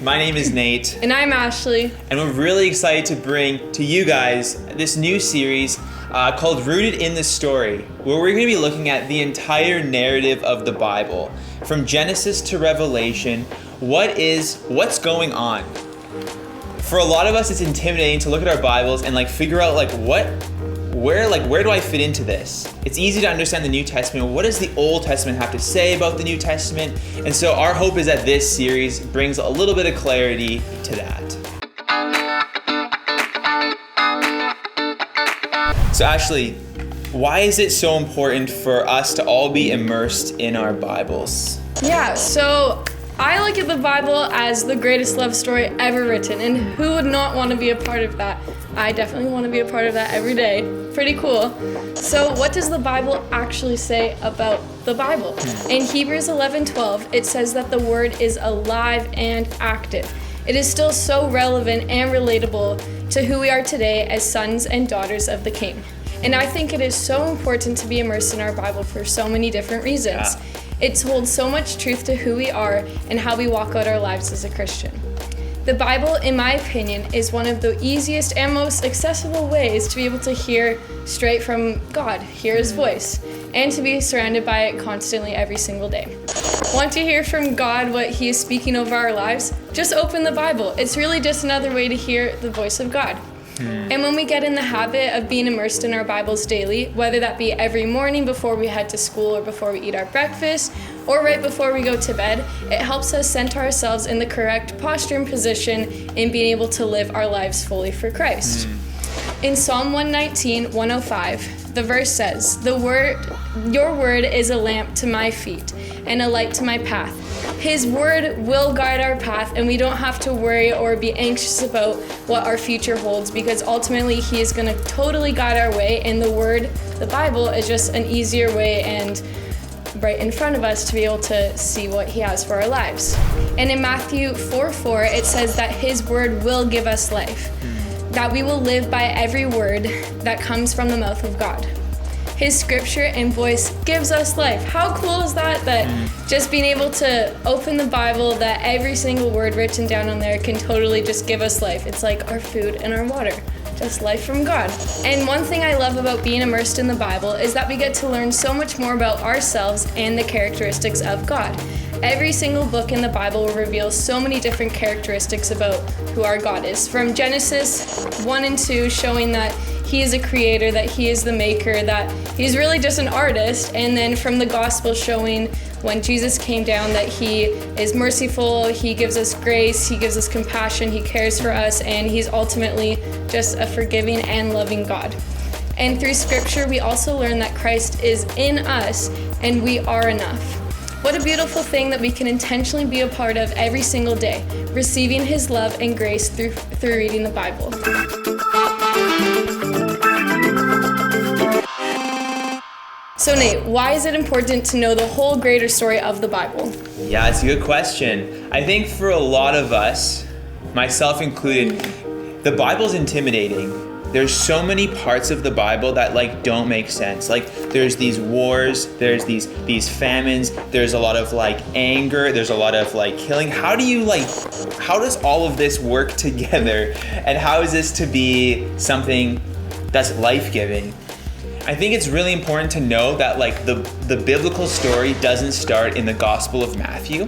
My name is Nate. And I'm Ashley. And we're really excited to bring to you guys this new series called Rooted in the Story, where we're going to be looking at the entire narrative of the Bible, from Genesis to Revelation. What's going on? For a lot of us, it's intimidating to look at our Bibles and figure out where do I fit into this? It's easy to understand the New Testament. What does the Old Testament have to say about the New Testament? And so our hope is that this series brings a little bit of clarity to that. So Ashley, why is it so important for us to all be immersed in our Bibles? Yeah, so I look at the Bible as the greatest love story ever written, and who would not want to be a part of that? I definitely want to be a part of that every day. Pretty cool. So what does the Bible actually say about the Bible? In Hebrews 11:12, it says that the word is alive and active. It is still so relevant and relatable to who we are today as sons and daughters of the King. And I think it is so important to be immersed in our Bible for so many different reasons. It holds so much truth to who we are and how we walk out our lives as a Christian. The Bible, in my opinion, is one of the easiest and most accessible ways to be able to hear straight from God, hear His voice, and to be surrounded by it constantly every single day. Want to hear from God what He is speaking over our lives? Just open the Bible. It's really just another way to hear the voice of God. And when we get in the habit of being immersed in our Bibles daily, whether that be every morning before we head to school or before we eat our breakfast, or right before we go to bed, it helps us center ourselves in the correct posture and position in being able to live our lives fully for Christ. In Psalm 119:105, the verse says, Your word is a lamp to my feet and a light to my path. His word will guide our path, and we don't have to worry or be anxious about what our future holds, because ultimately He is going to totally guide our way, and the word, the Bible, is just an easier way and right in front of us to be able to see what He has for our lives. And in Matthew 4:4, it says that His word will give us life, that we will live by every word that comes from the mouth of God. His scripture and voice gives us life. How cool is that? That just being able to open the Bible, that every single word written down on there can totally just give us life. It's like our food and our water, just life from God. And one thing I love about being immersed in the Bible is that we get to learn so much more about ourselves and the characteristics of God. Every single book in the Bible will reveal so many different characteristics about who our God is. From Genesis 1 and 2, showing that He is a creator, that He is the maker, that He's really just an artist. And then from the gospel, showing when Jesus came down that He is merciful, He gives us grace, He gives us compassion, He cares for us, and He's ultimately just a forgiving and loving God. And through scripture, we also learn that Christ is in us and we are enough. What a beautiful thing that we can intentionally be a part of every single day, receiving His love and grace through reading the Bible. So Nate, why is it important to know the whole greater story of the Bible? Yeah, it's a good question. I think for a lot of us, myself included, the Bible's intimidating. There's so many parts of the Bible that don't make sense. There's these wars, there's these famines, there's a lot of anger, there's a lot of killing. How does all of this work together? And how is this to be something that's life-giving? I think it's really important to know that the biblical story doesn't start in the Gospel of Matthew.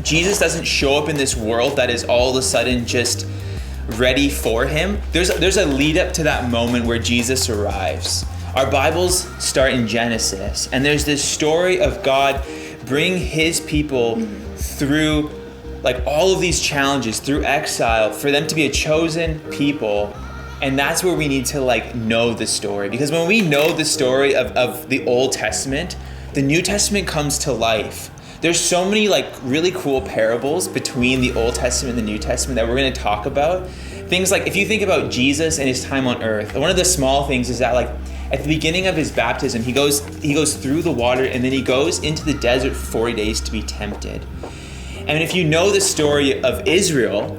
Jesus doesn't show up in this world that is all of a sudden just ready for Him. There's a lead up to that moment where Jesus arrives. Our Bibles start in Genesis, and there's this story of God bringing His people through all of these challenges, through exile, for them to be a chosen people. And that's where we need to know the story, because when we know the story of the Old Testament, the New Testament comes to life. There's so many really cool parables between the Old Testament and the New Testament that we're going to talk about. Things if you think about Jesus and His time on earth, one of the small things is that at the beginning of His baptism, he goes through the water, and then He goes into the desert for 40 days to be tempted. And if you know the story of Israel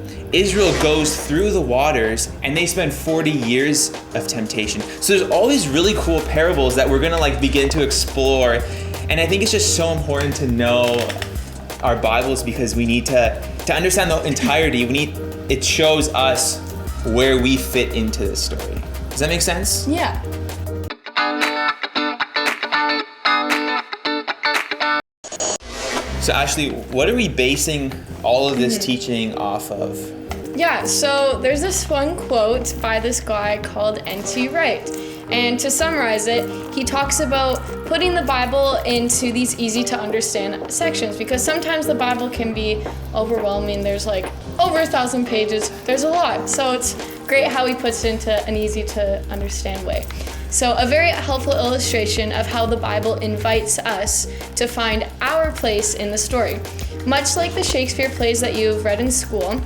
goes through the waters, and they spend 40 years of temptation. So there's all these really cool parables that we're gonna begin to explore. And I think it's just so important to know our Bibles, because we need to to understand the entirety, it shows us where we fit into this story. Does that make sense? Yeah. So Ashley, what are we basing all of this teaching off of? Yeah, so there's this one quote by this guy called N.T. Wright. And to summarize it, he talks about putting the Bible into these easy to understand sections, because sometimes the Bible can be overwhelming. There's like over 1,000 pages. There's a lot. So it's great how he puts it into an easy to understand way. So a very helpful illustration of how the Bible invites us to find our place in the story. Much like the Shakespeare plays that you've read in school,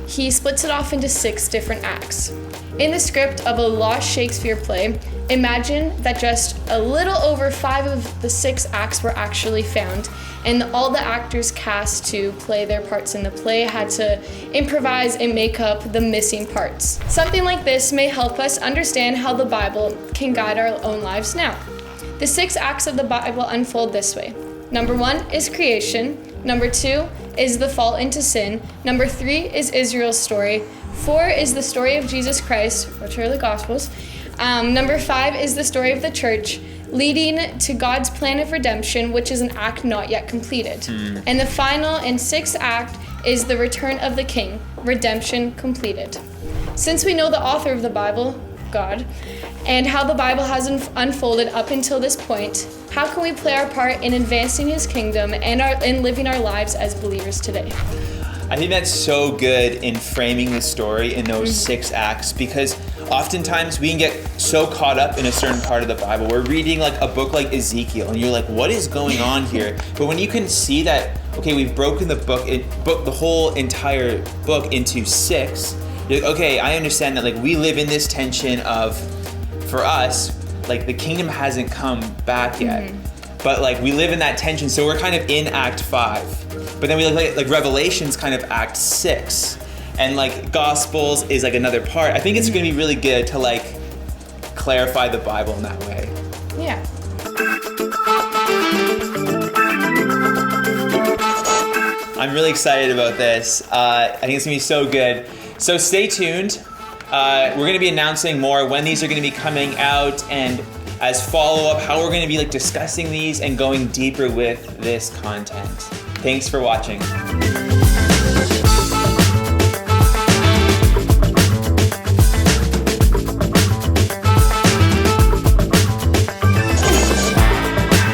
he splits it off into 6 different acts. In the script of a lost Shakespeare play, imagine that just a little over 5 of the 6 acts were actually found, and all the actors cast to play their parts in the play had to improvise and make up the missing parts. Something like this may help us understand how the Bible can guide our own lives now. The 6 acts of the Bible unfold this way. Number 1 is creation. Number 2 is the fall into sin. Number 3 is Israel's story. 4 is the story of Jesus Christ, which are the Gospels. Number 5 is the story of the church, leading to God's plan of redemption, which is an act not yet completed. And the final and 6th act is the return of the King, redemption completed. Since we know the author of the Bible, God, and how the Bible has unfolded up until this point, how can we play our part in advancing His kingdom and in living our lives as believers today? I think that's so good in framing the story in those 6 acts, because oftentimes we can get so caught up in a certain part of the Bible. We're reading like a book like Ezekiel and you're like, what is going on here? But when you can see that, okay, we've broken the the whole entire book into 6, you're like, okay, I understand that like we live in this tension of, for us, like the kingdom hasn't come back yet. But like we live in that tension, so we're kind of in Act 5. But then we look like Revelation's kind of Act 6. And like Gospels is like another part. I think it's gonna be really good to like clarify the Bible in that way. Yeah. I'm really excited about this. I think it's gonna be so good. So stay tuned. We're gonna be announcing more when these are gonna be coming out, and as follow-up, how we're gonna be like discussing these and going deeper with this content. Thanks for watching.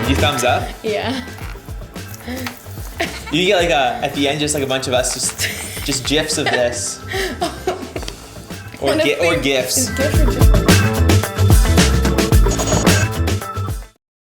You thumbs up? Yeah. You get like at the end, just like a bunch of us, just gifs of this, or gifs. Is different.